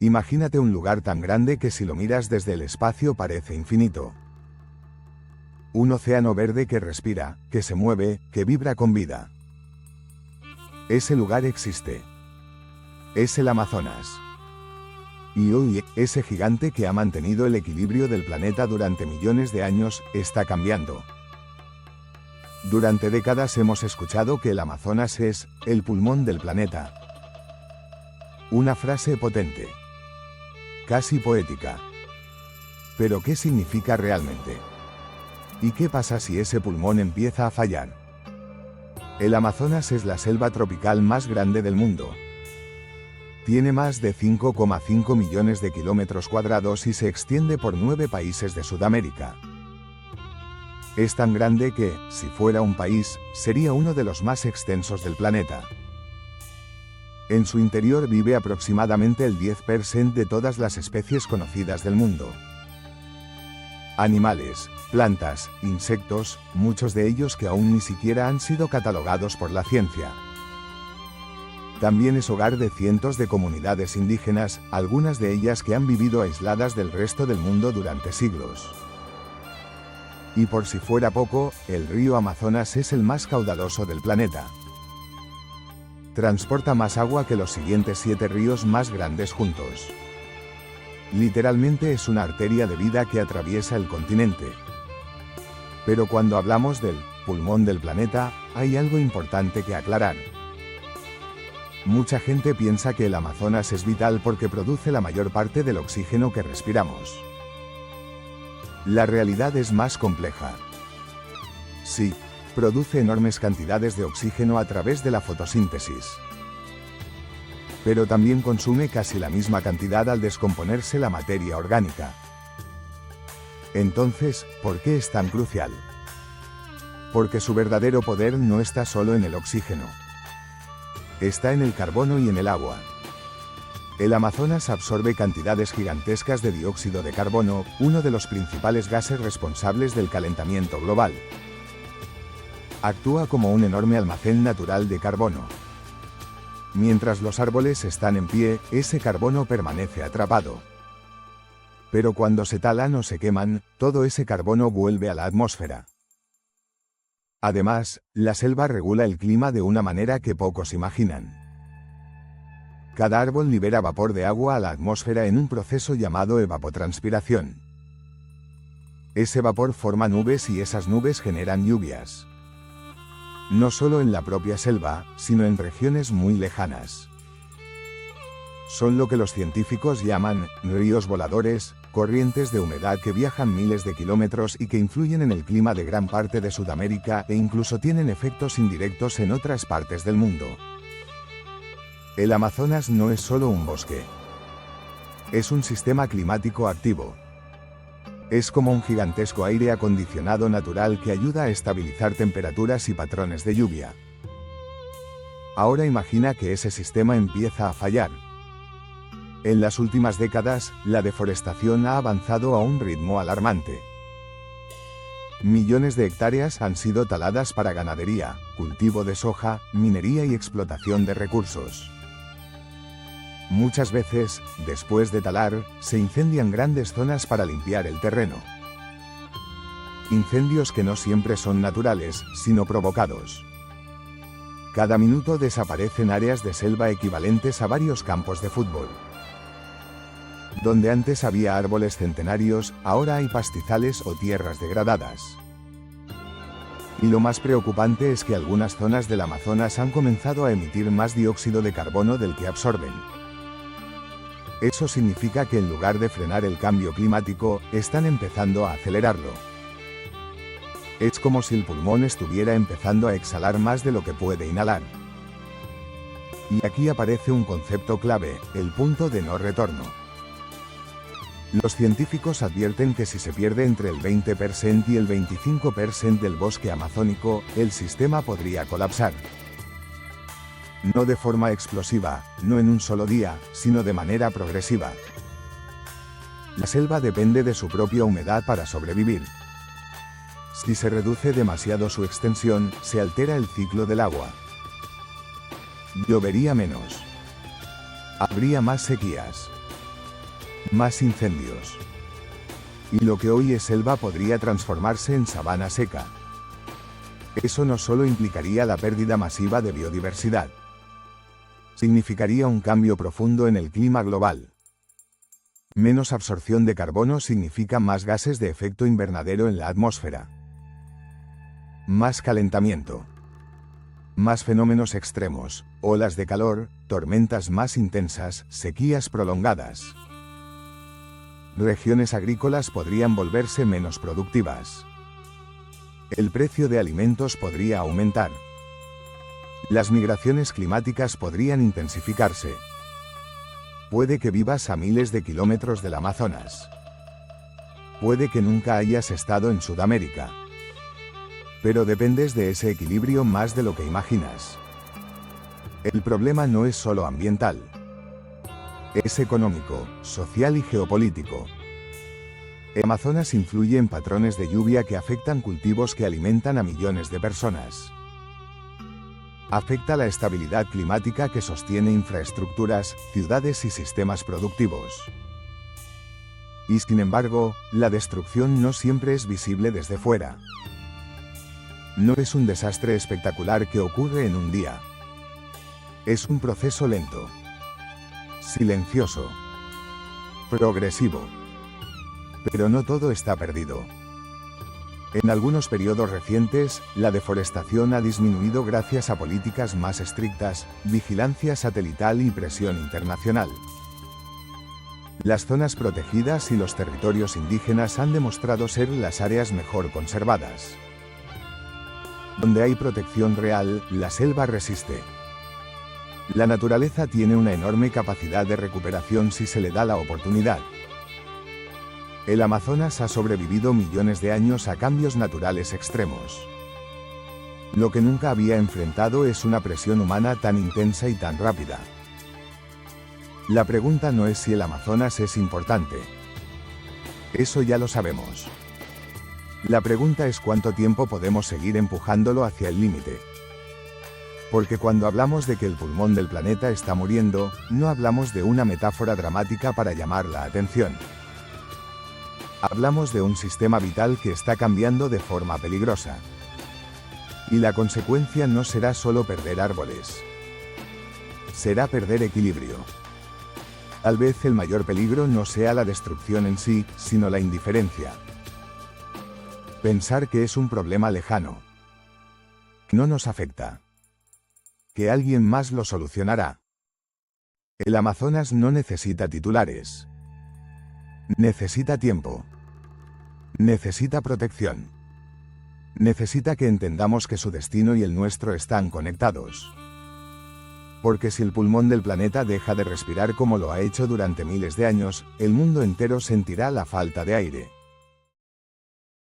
Imagínate un lugar tan grande que si lo miras desde el espacio parece infinito. Un océano verde que respira, que se mueve, que vibra con vida. Ese lugar existe. Es el Amazonas. Y hoy, ese gigante que ha mantenido el equilibrio del planeta durante millones de años, está cambiando. Durante décadas hemos escuchado que el Amazonas es el pulmón del planeta. Una frase potente. Casi poética. ¿Pero qué significa realmente? ¿Y qué pasa si ese pulmón empieza a fallar? El Amazonas es la selva tropical más grande del mundo. Tiene más de 5,5 millones de kilómetros cuadrados y se extiende por 9 países de Sudamérica. Es tan grande que, si fuera un país, sería uno de los más extensos del planeta. En su interior vive aproximadamente el 10% de todas las especies conocidas del mundo. Animales, plantas, insectos, muchos de ellos que aún ni siquiera han sido catalogados por la ciencia. También es hogar de cientos de comunidades indígenas, algunas de ellas que han vivido aisladas del resto del mundo durante siglos. Y por si fuera poco, el río Amazonas es el más caudaloso del planeta. Transporta más agua que los siguientes 7 ríos más grandes juntos. Literalmente es una arteria de vida que atraviesa el continente. Pero cuando hablamos del pulmón del planeta, hay algo importante que aclarar. Mucha gente piensa que el Amazonas es vital porque produce la mayor parte del oxígeno que respiramos. La realidad es más compleja. Sí, produce enormes cantidades de oxígeno a través de la fotosíntesis. Pero también consume casi la misma cantidad al descomponerse la materia orgánica. Entonces, ¿por qué es tan crucial? Porque su verdadero poder no está solo en el oxígeno. Está en el carbono y en el agua. El Amazonas absorbe cantidades gigantescas de dióxido de carbono, uno de los principales gases responsables del calentamiento global. Actúa como un enorme almacén natural de carbono. Mientras los árboles están en pie, ese carbono permanece atrapado. Pero cuando se talan o se queman, todo ese carbono vuelve a la atmósfera. Además, la selva regula el clima de una manera que pocos imaginan. Cada árbol libera vapor de agua a la atmósfera en un proceso llamado evapotranspiración. Ese vapor forma nubes y esas nubes generan lluvias. No solo en la propia selva, sino en regiones muy lejanas. Son lo que los científicos llaman ríos voladores, corrientes de humedad que viajan miles de kilómetros y que influyen en el clima de gran parte de Sudamérica e incluso tienen efectos indirectos en otras partes del mundo. El Amazonas no es solo un bosque. Es un sistema climático activo. Es como un gigantesco aire acondicionado natural que ayuda a estabilizar temperaturas y patrones de lluvia. Ahora imagina que ese sistema empieza a fallar. En las últimas décadas, la deforestación ha avanzado a un ritmo alarmante. Millones de hectáreas han sido taladas para ganadería, cultivo de soja, minería y explotación de recursos. Muchas veces, después de talar, se incendian grandes zonas para limpiar el terreno. Incendios que no siempre son naturales, sino provocados. Cada minuto desaparecen áreas de selva equivalentes a varios campos de fútbol. Donde antes había árboles centenarios, ahora hay pastizales o tierras degradadas. Y lo más preocupante es que algunas zonas del Amazonas han comenzado a emitir más dióxido de carbono del que absorben. Eso significa que en lugar de frenar el cambio climático, están empezando a acelerarlo. Es como si el pulmón estuviera empezando a exhalar más de lo que puede inhalar. Y aquí aparece un concepto clave, el punto de no retorno. Los científicos advierten que si se pierde entre el 20% y el 25% del bosque amazónico, el sistema podría colapsar. No de forma explosiva, no en un solo día, sino de manera progresiva. La selva depende de su propia humedad para sobrevivir. Si se reduce demasiado su extensión, se altera el ciclo del agua. Llovería menos. Habría más sequías. Más incendios. Y lo que hoy es selva podría transformarse en sabana seca. Eso no solo implicaría la pérdida masiva de biodiversidad. Significaría un cambio profundo en el clima global. Menos absorción de carbono significa más gases de efecto invernadero en la atmósfera. Más calentamiento. Más fenómenos extremos, olas de calor, tormentas más intensas, sequías prolongadas. Regiones agrícolas podrían volverse menos productivas. El precio de alimentos podría aumentar. Las migraciones climáticas podrían intensificarse. Puede que vivas a miles de kilómetros del Amazonas. Puede que nunca hayas estado en Sudamérica. Pero dependes de ese equilibrio más de lo que imaginas. El problema no es solo ambiental. Es económico, social y geopolítico. El Amazonas influye en patrones de lluvia que afectan cultivos que alimentan a millones de personas. Afecta la estabilidad climática que sostiene infraestructuras, ciudades y sistemas productivos. Y sin embargo, la destrucción no siempre es visible desde fuera. No es un desastre espectacular que ocurre en un día. Es un proceso lento, silencioso, progresivo. Pero no todo está perdido. En algunos periodos recientes, la deforestación ha disminuido gracias a políticas más estrictas, vigilancia satelital y presión internacional. Las zonas protegidas y los territorios indígenas han demostrado ser las áreas mejor conservadas. Donde hay protección real, la selva resiste. La naturaleza tiene una enorme capacidad de recuperación si se le da la oportunidad. El Amazonas ha sobrevivido millones de años a cambios naturales extremos. Lo que nunca había enfrentado es una presión humana tan intensa y tan rápida. La pregunta no es si el Amazonas es importante. Eso ya lo sabemos. La pregunta es cuánto tiempo podemos seguir empujándolo hacia el límite. Porque cuando hablamos de que el pulmón del planeta está muriendo, no hablamos de una metáfora dramática para llamar la atención. Hablamos de un sistema vital que está cambiando de forma peligrosa. Y la consecuencia no será solo perder árboles. Será perder equilibrio. Tal vez el mayor peligro no sea la destrucción en sí, sino la indiferencia. Pensar que es un problema lejano. No nos afecta. Que alguien más lo solucionará. El Amazonas no necesita titulares. Necesita tiempo. Necesita protección. Necesita que entendamos que su destino y el nuestro están conectados. Porque si el pulmón del planeta deja de respirar como lo ha hecho durante miles de años, el mundo entero sentirá la falta de aire.